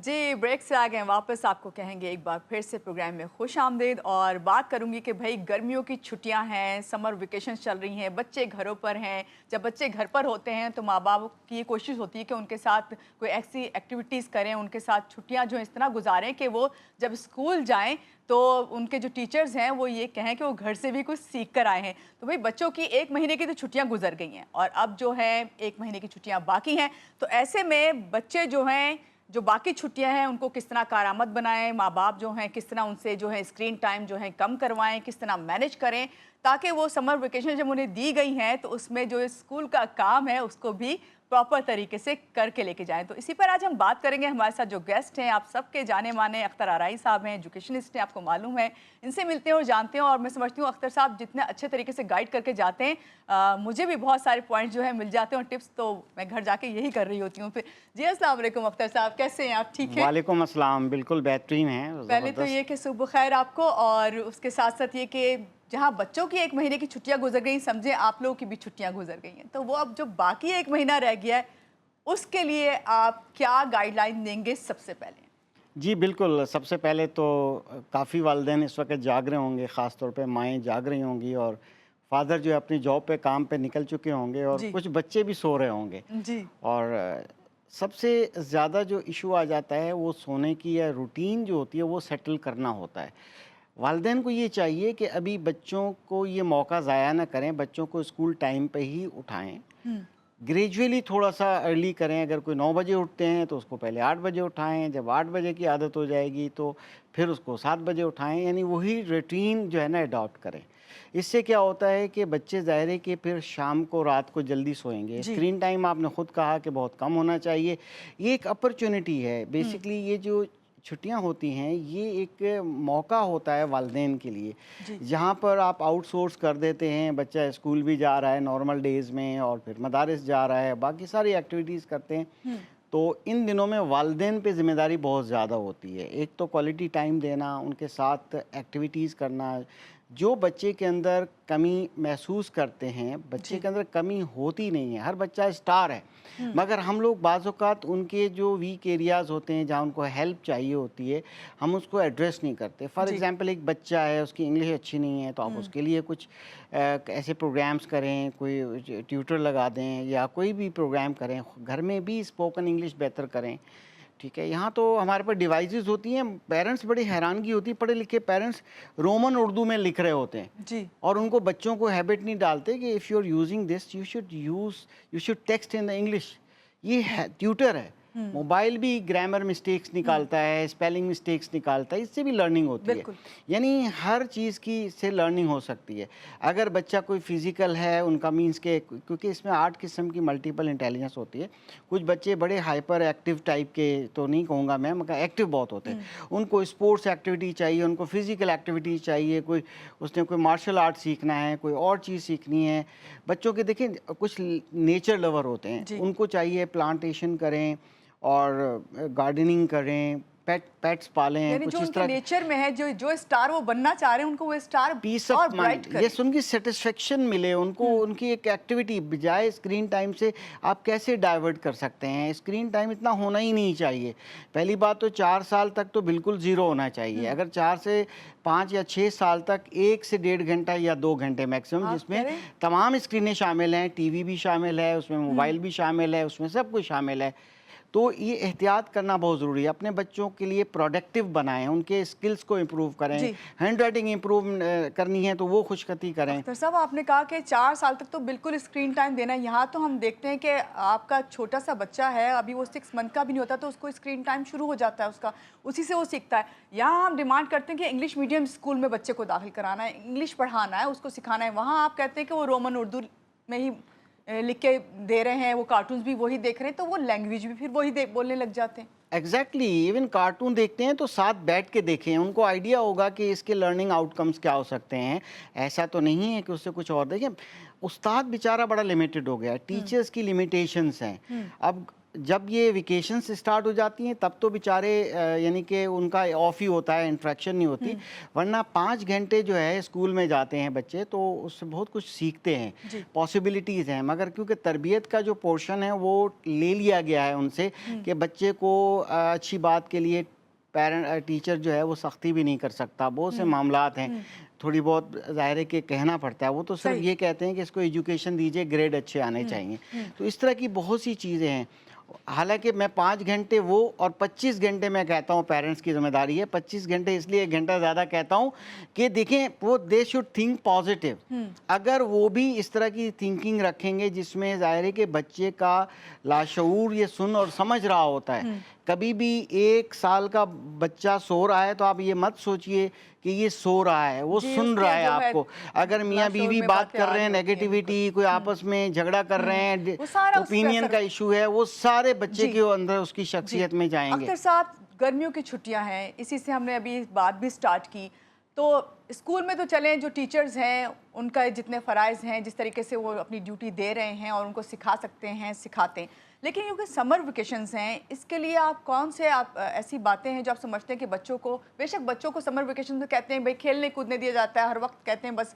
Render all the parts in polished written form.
जी, break से आ गए वापस। आपको कहेंगे एक बार फिर से प्रोग्राम में खुश आमदीद। और बात करूंगी कि भाई गर्मियों की छुट्टियां हैं, समर वेकेशन चल रही हैं, बच्चे घरों पर हैं। जब बच्चे घर पर होते हैं तो माँ बाप की ये कोशिश होती है कि उनके साथ कोई ऐसी एक्टिविटीज़ करें, उनके साथ छुट्टियां जो इस तरह गुजारें कि वो जब स्कूल जाएं तो उनके जो टीचर्स हैं वो ये कहें कि वो घर से भी कुछ सीख कर आए हैं। तो भाई बच्चों की 1 महीने की तो छुट्टियां गुजर गई हैं और अब जो है 1 महीने की छुट्टियां बाकी हैं। तो ऐसे में बच्चे जो हैं, जो बाकी छुट्टियां हैं, उनको किस तरह कारआमद बनाएं, माँ बाप जो हैं किस तरह उनसे जो है स्क्रीन टाइम जो है कम करवाएं, किस तरह मैनेज करें ताकि वो समर वेकेशन जब उन्हें दी गई हैं तो उसमें जो स्कूल का काम है उसको भी प्रॉपर तरीके से करके लेके जाएं। तो इसी पर आज हम बात करेंगे। हमारे साथ जो गेस्ट हैं आप सबके जाने माने अख्तर आरई साहब हैं, एजुकेशनिस्ट हैं, आपको मालूम है। इनसे मिलते हैं और जानते हैं और मैं समझती हूँ अख्तर साहब जितने अच्छे तरीके से गाइड करके जाते हैं मुझे भी बहुत सारे पॉइंट जो है मिल जाते हैं और टिप्स तो मैं घर जाके यही कर रही होती हूँ फिर। जी अस्सलाम वालेकुम अख्तर साहब, कैसे हैं आप? ठीक है, वालेकुम अस्सलाम, बिल्कुल बेहतरीन है। पहले तो ये कि सुबह खैर आपको, और उसके साथ साथ ये कि जहाँ बच्चों की 1 महीने की छुट्टियां गुजर गई, समझे आप लोगों की भी छुट्टियां गुजर गई हैं, तो वो अब जो बाकी 1 महीना रह गया है उसके लिए आप क्या गाइडलाइन देंगे सबसे पहले? जी बिल्कुल, सबसे पहले तो काफ़ी वालिदैन इस वक्त जाग रहे होंगे, ख़ास तौर पे माएँ जाग रही होंगी और फादर जो है अपनी जॉब पे काम पे निकल चुके होंगे और जी कुछ बच्चे भी सो रहे होंगे। जी और सबसे ज़्यादा जो इशू आ जाता है वो सोने की या रूटीन जो होती है वो सेटल करना होता है। वालिदैन को ये चाहिए कि अभी बच्चों को ये मौका ज़ाया ना करें, बच्चों को स्कूल टाइम पे ही उठाएँ। हम्म ग्रेजुअली थोड़ा-सा अर्ली करें। अगर कोई 9 बजे उठते हैं तो उसको पहले 8 बजे उठाएँ, जब 8 बजे की आदत हो जाएगी तो फिर उसको 7 बजे उठाएँ, यानी वही रूटीन जो है ना अडॉप्ट करें। इससे क्या होता है कि बच्चे ज़ाहिर है कि फिर शाम को रात को जल्दी सोएँगे। जी स्क्रीन टाइम आपने खुद कहा कि बहुत कम होना चाहिए। ये एक अपॉर्च्युनिटी है, हम्म बेसिकली ये जो छुट्टियाँ होती हैं ये एक मौका होता है वालिदैन के लिए, जी जहाँ पर आप आउटसोर्स कर देते हैं। बच्चा स्कूल भी जा रहा है नॉर्मल डेज़ में और फिर मदारिस जा रहा है, बाकी सारी एक्टिविटीज़ करते हैं। हम्म तो इन दिनों में वालिदैन पे ज़िम्मेदारी बहुत ज़्यादा होती है। एक तो क्वालिटी टाइम देना, उनके साथ एक्टिविटीज़ करना। जो बच्चे के अंदर कमी महसूस करते हैं, बच्चे जी के अंदर कमी होती नहीं है, हर बच्चा स्टार है। हम्म मगर हम लोग बाज़ औक़ात उनके जो वीक एरियाज़ होते हैं, जहाँ उनको हेल्प चाहिए होती है, हम उसको एड्रेस नहीं करते। फ़ॉर जी एग्ज़ाम्पल एक बच्चा है, उसकी इंग्लिश अच्छी नहीं है, तो आप हम्म उसके लिए कुछ ऐसे प्रोग्राम्स करें, कोई ट्यूटर लगा दें या कोई भी प्रोग्राम करें। घर में भी स्पोकन इंग्लिश बेहतर करें, ठीक है। यहाँ तो हमारे पास डिवाइसेस होती हैं, पेरेंट्स बड़ी हैरानगी होती है, पढ़े लिखे पेरेंट्स रोमन उर्दू में लिख रहे होते हैं जी और उनको बच्चों को हैबिट नहीं डालते कि if you are using this you should text in the English. ये है ट्यूटर है। हम्म मोबाइल भी ग्रामर मिस्टेक्स निकालता है, स्पेलिंग मिस्टेक्स निकालता है, इससे भी लर्निंग होती है। बिल्कुल यानी हर चीज़ की इससे लर्निंग हो सकती है। अगर बच्चा कोई फिज़िकल है, उनका मीन्स के, क्योंकि इसमें 8 किस्म की मल्टीपल इंटेलिजेंस होती है। कुछ बच्चे बड़े हाइपर एक्टिव टाइप के तो नहीं कहूँगा मैं, मगर एक्टिव बहुत होते हैं। उनको स्पोर्ट्स एक्टिविटी चाहिए, उनको फिज़िकल एक्टिविटी चाहिए, कोई उसने कोई मार्शल आर्ट सीखना है, कोई और चीज़ सीखनी है। बच्चों के देखिए कुछ नेचर लवर होते हैं, जी उनको चाहिए प्लांटेशन करें और गार्डनिंग करें, पेट्स पालें, यानी जो कुछ इस उनके तरह। नेचर में है, जो जो स्टार वो बनना चाह रहे हैं उनको वो स्टार पीस और ऑफ ब्राइट माइंड, करें। यस, उनकी सेटिस्फेक्शन मिले उनको, उनकी एक एक्टिविटी बजाय स्क्रीन टाइम से आप कैसे डाइवर्ट कर सकते हैं। स्क्रीन टाइम इतना होना ही नहीं चाहिए। पहली बात तो 4 साल तक तो बिल्कुल ज़ीरो होना चाहिए। अगर 4 से 5 या 6 साल तक 1 से 1.5 घंटा या 2 घंटे मैक्सिमम, आप कह जिसमें रहे हैं तमाम स्क्रीनें शामिल हैं, टीवी भी शामिल है, उसमें मोबाइल भी शामिल है, उसमें सब कुछ शामिल है। तो ये एहतियात करना बहुत ज़रूरी है। अपने बच्चों के लिए प्रोडक्टिव बनाएं, उनके स्किल्स को इम्प्रूव करें। जी हैंड राइटिंग इम्प्रूव करनी है तो वो खुशखती करें। अख्तर साहब, आपने कहा कि 4 साल तक तो बिल्कुल स्क्रीन टाइम देना है। यहाँ तो हम देखते हैं कि आपका छोटा सा बच्चा है, अभी वो 6 मंथ का भी नहीं होता तो उसको स्क्रीन टाइम शुरू हो जाता है उसका, उसी से वो सीखता है। यहाँ हम डिमांड करते हैं कि इंग्लिश मीडियम स्कूल में बच्चे को दाखिल कराना है, इंग्लिश पढ़ाना है, उसको सिखाना है। वहाँ आप कहते हैं कि वो रोमन उर्दू में ही लिख के दे रहे हैं, वो कार्टून्स भी वही देख रहे हैं, तो वो लैंग्वेज भी फिर वही बोलने लग जाते हैं। एग्जैक्टली, इवन कार्टून देखते हैं तो साथ बैठ के देखें, उनको आइडिया होगा कि इसके लर्निंग आउटकम्स क्या हो सकते हैं। ऐसा तो नहीं है कि उससे कुछ और देखें। उस्ताद बेचारा बड़ा लिमिटेड हो गया है, टीचर्स की लिमिटेशंस हैं। अब جب یہ ویکیشنز اسٹارٹ ہو جاتی ہیں تب تو بیچارے یعنی کہ ان کا آف ہی ہوتا ہے, انٹریکشن نہیں ہوتی, ورنہ 5 گھنٹے جو ہے اسکول میں جاتے ہیں بچے تو اس سے بہت کچھ سیکھتے ہیں, پاسبلٹیز ہیں, مگر کیونکہ تربیت کا جو پورشن ہے وہ لے لیا گیا ہے ان سے کہ بچے کو اچھی بات کے لیے ٹیچر جو ہے وہ سختی بھی نہیں کر سکتا, بہت سے معاملات ہیں, تھوڑی بہت ظاہر ہے کہ کہنا پڑتا ہے, وہ تو صرف یہ کہتے ہیں کہ اس کو ایجوکیشن دیجئے, گریڈ اچھے آنے چاہیے. تو اس طرح کی بہت سی چیزیں ہیں. حالانکہ میں 5 گھنٹے وہ اور 25 گھنٹے میں کہتا ہوں پیرنٹس کی ذمہ داری ہے. 25 گھنٹے اس لیے 1 گھنٹہ زیادہ کہتا ہوں کہ دیکھیں وہ دے شوڈ تھنک پازیٹیو. اگر وہ بھی اس طرح کی تھنکنگ رکھیں گے جس میں ظاہر ہے کہ بچے کا لاشعور یہ سن اور سمجھ رہا ہوتا ہے. کبھی بھی 1 سال کا بچہ سو رہا ہے تو آپ یہ مت سوچئے کہ یہ سو رہا ہے, وہ سن رہا ہے آپ کو. اگر میاں بیوی بات کر رہے ہیں, نیگیٹیوٹی, کوئی آپس میں جھگڑا کر رہے ہیں, اوپینین کا ایشو ہے, وہ سارے بچے کے اندر اس کی شخصیت میں جائیں گے. اختر صاحب, گرمیوں کی چھٹیاں ہیں, اسی سے ہم نے ابھی بات بھی سٹارٹ کی, تو اسکول میں تو چلیں جو ٹیچرز ہیں ان کا جتنے فرائض ہیں, جس طریقے سے وہ اپنی ڈیوٹی دے رہے ہیں اور ان کو سکھا سکتے ہیں, سکھاتے ہیں, لیکن کیونکہ سمر ویکیشنز ہیں, اس کے لیے آپ کون سے ایسی باتیں ہیں جو آپ سمجھتے ہیں کہ بچوں کو, بے شک بچوں کو سمر ویکیشن میں کہتے ہیں بھائی کھیلنے کودنے دیا جاتا ہے, ہر وقت کہتے ہیں بس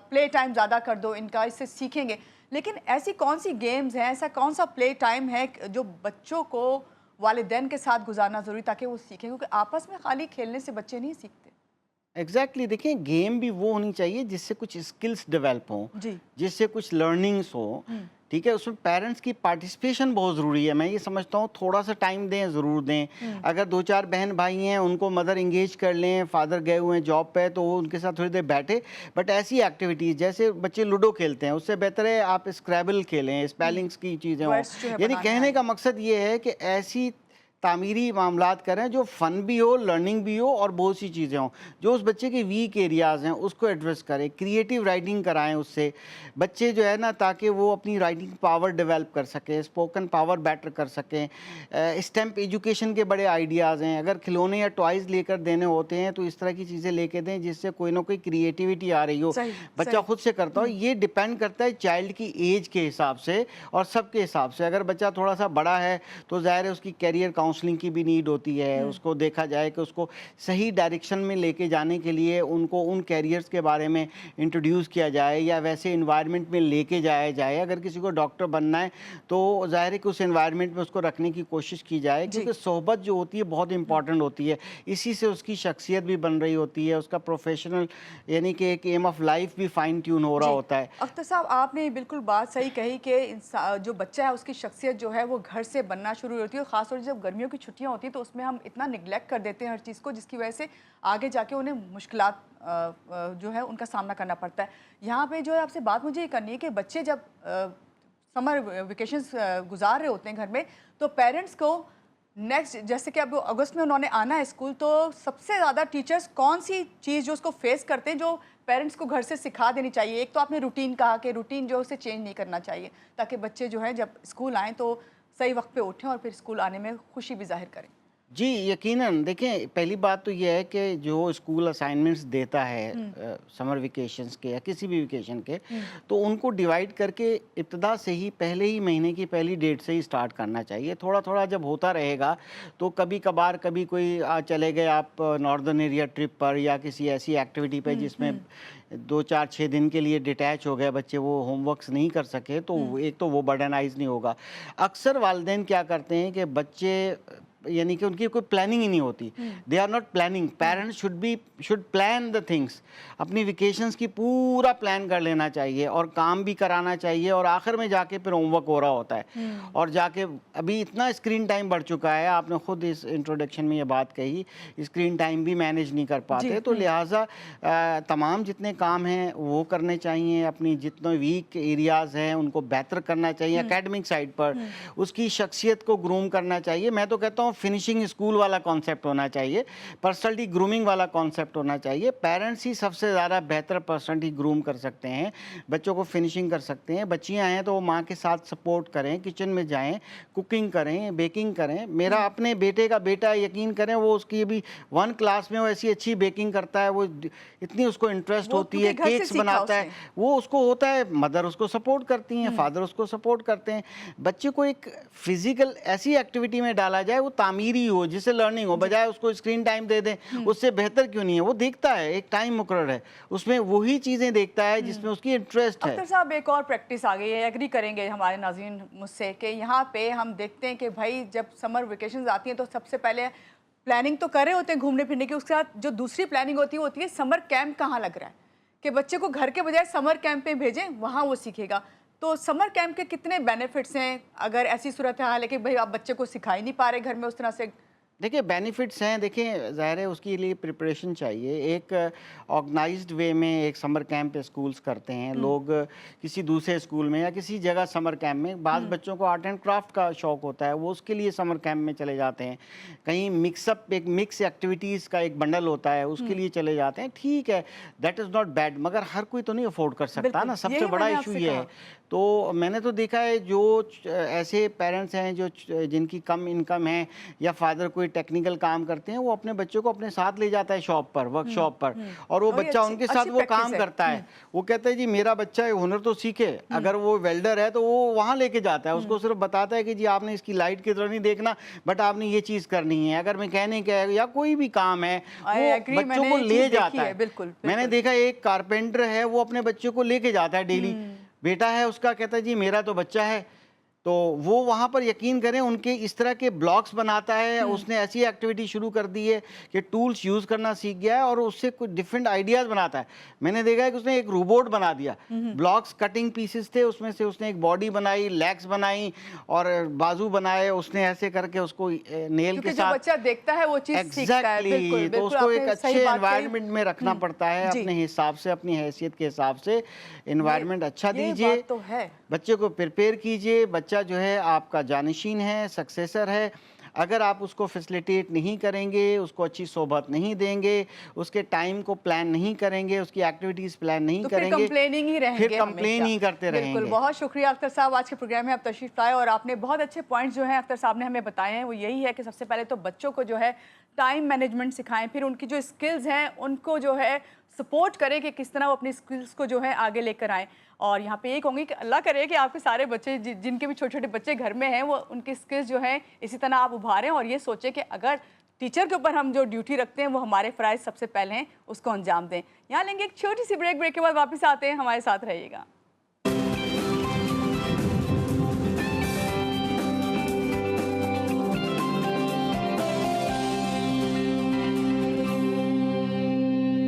پلے ٹائم زیادہ کر دو ان کا, اس سے سیکھیں گے, لیکن ایسی کون سی گیمز ہیں, ایسا کون سا پلے ٹائم ہے جو بچوں کو والدین کے ساتھ گزارنا ضروری تاکہ وہ سیکھیں, کیونکہ آپس میں خالی کھیلنے سے بچے نہیں سیکھتے. ایگزیکٹلی, دیکھیں گیم بھی وہ ہونی چاہیے جس سے کچھ اسکلس ڈیولپ ہوں, جس سے کچھ لرننگس ہوں, ٹھیک ہے. اس میں پیرنٹس کی پارٹیسپیشن بہت ضروری ہے. میں یہ سمجھتا ہوں تھوڑا سا ٹائم دیں, ضرور دیں. اگر 2-4 بہن بھائی ہیں ان کو مدر انگیج کر لیں, فادر گئے ہوئے ہیں جاب پہ تو وہ ان کے ساتھ تھوڑی دیر بیٹھے, بٹ ایسی ایکٹیویٹیز جیسے بچے لوڈو کھیلتے ہیں اس سے بہتر ہے آپ اسکریبل کھیلیں, اسپیلنگس کی چیزیں ہوں. یعنی کہنے کا مقصد یہ ہے کہ ایسی تعمیری معاملات کریں جو فن بھی ہو, لرننگ بھی ہو اور بہت سی چیزیں ہوں. جو اس بچے کے ویک ایریاز ہیں اس کو ایڈریس کریں, کریٹیو رائٹنگ کرائیں اس سے بچے جو ہے نا, تاکہ وہ اپنی رائٹنگ پاور ڈیولپ کر سکیں, اسپوکن پاور بیٹر کر سکیں. اسٹیمپ ایجوکیشن کے بڑے آئیڈیاز ہیں, اگر کھلونے یا ٹوائز لے کر دینے ہوتے ہیں تو اس طرح کی چیزیں لے کے دیں جس سے کوئی نہ کوئی کریٹیوٹی آ رہی ہو, بچہ خود سے کرتا ہو. یہ ڈیپینڈ کرتا ہے چائلڈ کی ایج کے حساب سے اور سب کے حساب سے. اگر بچہ تھوڑا سا بڑا ہے تو ظاہر ہے اس کی کیریئر کاؤنسلنگ کی بھی نیڈ ہوتی ہے, اس کو دیکھا جائے کہ اس کو صحیح ڈائریکشن میں لے کے جانے کے لیے ان کو ان کیریئرز کے بارے میں انٹروڈیوس کیا جائے یا ویسے انوائرمنٹ میں لے کے جایا جائے. اگر کسی کو ڈاکٹر بننا ہے تو ظاہر ہے کہ اس انوائرمنٹ میں اس کو رکھنے کی کوشش کی جائے, کیونکہ صحبت جو ہوتی ہے بہت امپورٹنٹ ہوتی ہے. اسی سے اس کی شخصیت بھی بن رہی ہوتی ہے, اس کا پروفیشنل یعنی کہ ایک ایم آف لائف بھی فائن ٹیون ہو رہا ہوتا ہے. اختر صاحب, آپ نے بالکل بات صحیح کہی کہ جو بچہ ہے اس کی شخصیت جو ہے وہ گھر سے بننا شروع ہوتی ہے, خاص طور سے جب گرمیوں کی چھٹیاں ہوتی ہیں تو اس میں ہم اتنا نگلیکٹ کر دیتے ہیں ہر چیز کو, جس کی وجہ سے آگے جا کے انہیں مشکلات جو ہے ان کا سامنا کرنا پڑتا ہے. یہاں پہ جو ہے آپ سے بات مجھے یہ کرنی ہے کہ بچے جب سمر ویکیشنز گزار رہے ہوتے ہیں گھر میں تو پیرنٹس کو نیکسٹ, جیسے کہ اب اگست میں انہوں نے آنا ہے اسکول, تو سب سے زیادہ ٹیچرز کون سی چیز جو اس کو فیس کرتے ہیں جو پیرنٹس کو گھر سے سکھا دینی چاہیے؟ ایک تو آپ نے روٹین کہا کہ روٹین جو اسے چینج نہیں کرنا چاہیے تاکہ بچے جو ہیں جب اسکول آئیں تو صحیح وقت پہ اٹھیں اور پھر اسکول آنے میں خوشی بھی ظاہر کریں. جی یقیناً, دیکھیں پہلی بات تو یہ ہے کہ جو اسکول اسائنمنٹس دیتا ہے سمر ویکیشنز کے یا کسی بھی ویکیشن کے, تو ان کو ڈیوائیڈ کر کے ابتدا سے ہی پہلے ہی مہینے کی پہلی ڈیٹ سے ہی سٹارٹ کرنا چاہیے. تھوڑا تھوڑا جب ہوتا رہے گا تو کبھی کبھار کبھی کوئی چلے گئے آپ ناردرن ایریا ٹرپ پر یا کسی ایسی ایکٹیویٹی پہ جس میں 2-4-6 دن کے لیے ڈیٹیچ ہو گئے بچے, وہ ہوم ورکس نہیں کر سکے, تو ایک تو وہ برڈنائز نہیں ہوگا. اکثر والدین کیا کرتے ہیں کہ بچے یعنی کہ ان کی کوئی پلاننگ ہی نہیں ہوتی, they are not planning. Parents should plan the things. اپنی ویکیشنز کی پورا پلان کر لینا چاہیے اور کام بھی کرانا چاہیے, اور آخر میں جا کے پھر ہوم ورک ہو رہا ہوتا ہے. اور جا کے ابھی اتنا اسکرین ٹائم بڑھ چکا ہے, آپ نے خود اس انٹروڈکشن میں یہ بات کہی, اسکرین ٹائم بھی مینیج نہیں کر پاتے. تو لہٰذا تمام جتنے کام ہیں وہ کرنے چاہیے, اپنی جتنے ویک ایریاز ہیں ان کو بہتر کرنا چاہیے. اکیڈمک سائڈ پر اس کی شخصیت کو گروم کرنا چاہیے. میں تو کہتا ہوں हूँ फिनिशिंग स्कूल वाला कॉन्सेप्ट होना चाहिए, पर्सनैलिटी ग्रूमिंग वाला कॉन्सेप्ट होना चाहिए। पेरेंट्स ही सबसे ज़्यादा बेहतर पर्सनैलिटी ग्रूम कर सकते हैं, बच्चों को फिनिशिंग कर सकते हैं। बच्चियाँ हैं तो वो माँ के साथ सपोर्ट करें, किचन में जाएं, कुकिंग करें, बेकिंग करें। मेरा अपने बेटे का बेटा, यकीन करें, वो उसकी अभी 1 क्लास में वो ऐसी अच्छी बेकिंग करता है, वो इतनी उसको इंटरेस्ट होती है, केक्स बनाता है, वो उसको होता है, मदर उसको सपोर्ट करती हैं, फादर उसको सपोर्ट करते हैं। बच्चे को एक फिजिकल ऐसी एक्टिविटी में डाला जाए वो तामीरी हो, जिससे लर्निंग हो, बजाय उसको स्क्रीन टाइम दे दें, उससे बेहतर क्यों नहीं है। वो देखता है, एक टाइम मुकर्रर है, उसमें वही चीज़ें देखता है जिसमें उसकी इंटरेस्ट है। अख्तर साहब, एक और प्रैक्टिस आ गई है, एग्री करेंगे हमारे नाज़रीन मुझसे, कि यहाँ पे हम देखते हैं कि भाई जब समर वेकेशंस आती हैं तो सबसे पहले प्लानिंग तो कर रहे होते हैं घूमने फिरने की, उसके साथ जो दूसरी प्लानिंग होती है समर कैंप कहाँ लग रहा है, कि बच्चे को घर के बजाय समर कैंप में भेजें, वहाँ वो सीखेगा। तो समर कैंप के कितने बेनिफिट्स हैं अगर ऐसी सूरत हाल है कि भाई आप बच्चे को सिखा ही नहीं पा रहे घर में उस तरह से? देखिए बेनिफिट्स हैं, देखिए ज़ाहिर है उसके लिए प्रिपरेशन चाहिए। एक ऑर्गेनाइज्ड वे में एक समर कैंप स्कूल्स करते हैं लोग, किसी दूसरे स्कूल में या किसी जगह समर कैंप में। बाज़ बच्चों को आर्ट एंड क्राफ्ट का शौक़ होता है, वो उसके लिए समर कैंप में चले जाते हैं। कहीं मिक्सअप, एक मिक्स एक्टिविटीज़ का एक बंडल होता है, उसके लिए चले जाते हैं। ठीक है, दैट इज़ नॉट बैड, मगर हर कोई तो नहीं अफोर्ड कर सकता ना, सबसे बड़ा इशू ये है। तो मैंने तो देखा है जो ऐसे पेरेंट्स हैं जो जिनकी कम इनकम है या फादर कोई टेक्निकल काम करते हैं, वो अपने बच्चों को अपने साथ ले जाता है शॉप पर, वर्कशॉप पर, और वो बच्चा उनके साथ वो काम करता है। वो कहता है जी मेरा बच्चा है, हुनर तो सीखे। अगर वो वेल्डर है तो वो वहाँ लेके जाता है, उसको सिर्फ बताता है कि जी आपने इसकी लाइट की तरह नहीं देखना, बट आपने ये चीज़ करनी है। अगर मैकेनिक है या कोई भी काम है, वो बच्चों को ले जाता है। मैंने देखा एक कारपेंटर है, वो अपने बच्चों को लेके जाता है डेली। बेटा है उसका, कहता है जी मेरा तो बच्चा है, तो वो वहाँ पर यकीन करें उनके इस तरह के ब्लॉक्स बनाता है। उसने ऐसी एक्टिविटी शुरू कर दी है कि टूल्स यूज़ करना सीख गया है और उससे कुछ डिफरेंट आइडियाज़ बनाता है। मैंने देखा है कि उसने एक रोबोट बना दिया, ब्लॉक्स कटिंग पीसेस थे, उसमें से उसने एक बॉडी बनाई, लेग्स बनाई और बाजू बनाए। उसने ऐसे करके उसको नेल के साथ, बच्चा देखता है वो चीज़ सीखता है। बिल्कुल, तो उसको एक अच्छे एनवायरनमेंट में रखना पड़ता है, अपने हिसाब से, अपनी हैसियत के हिसाब से एनवायरनमेंट अच्छा दीजिए, बच्चे को प्रिपेयर कीजिए। बच्चा जो है आपका जानशीन है, सक्सेसर है। अगर आप उसको फैसिलिटेट नहीं करेंगे, उसको अच्छी सोबत नहीं देंगे, उसके टाइम को प्लान नहीं करेंगे, उसकी एक्टिविटीज़ प्लान नहीं करेंगे, फिर कंप्लेनिंग ही रहेंगे, फिर कंप्लेन ही करते रहेंगे। बिल्कुल, बहुत शुक्रिया अख्तर साहब, आज के प्रोग्राम में आप तशरीफ लाए और आपने बहुत अच्छे पॉइंट्स जो हैं अख्तर साहब ने हमें बताए हैं। वो यही है कि सबसे पहले तो बच्चों को जो है टाइम मैनेजमेंट सिखाएं, फिर उनकी जो स्किल्स हैं उनको जो है सपोर्ट करें कि किस तरह वो अपनी स्किल्स को जो है आगे लेकर आएँ। और यहाँ पे ये कहूँगी कि अल्लाह करे कि आपके सारे बच्चे जिनके भी छोटे छोटे बच्चे घर में हैं, वो उनकी स्किल्स जो हैं इसी तरह आप उभारें और ये सोचें कि अगर टीचर के ऊपर हम जो ड्यूटी रखते हैं वो हमारे फ़राइज़ सबसे पहले हैं, उसको अंजाम दें। यहाँ लेंगे एक छोटी सी ब्रेक के बाद वापस आते हैं, हमारे साथ रहिएगा।